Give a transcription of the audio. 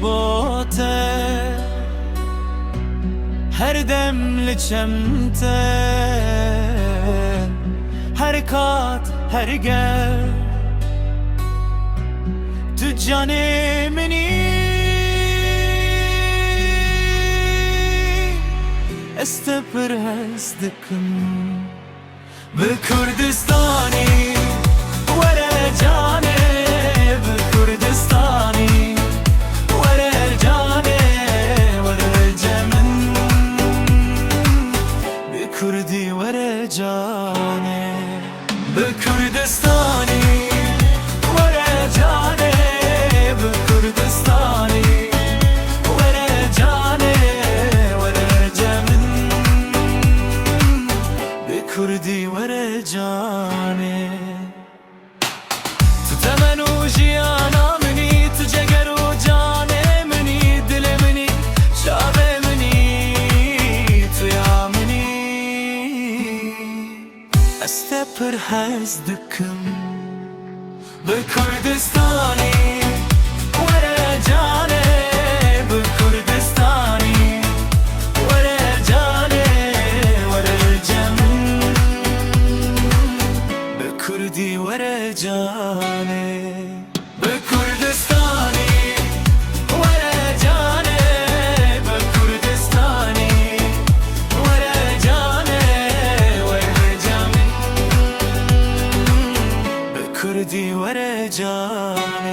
بوته هر دم لچمته حرکات هر گر تو جان منی استپر هست دکم به کردستانی وره جانه به کردستانی وره جانه وره جمن به کردی وره جانه به کردستانی وره جانه به کردستانی وره جانه وره جمن به کردی وره جانه تو تمن و جیانا منی تو جگر و جان منی دل منی شاب منی تو یا منی استپر هز دکم به کردستانی وره جانه به کردستانی وره جانه وره جمن به کردی وره جانه به کردستانی وره جانه به کردستانی وره جانه وره جمن به کردی وره جانه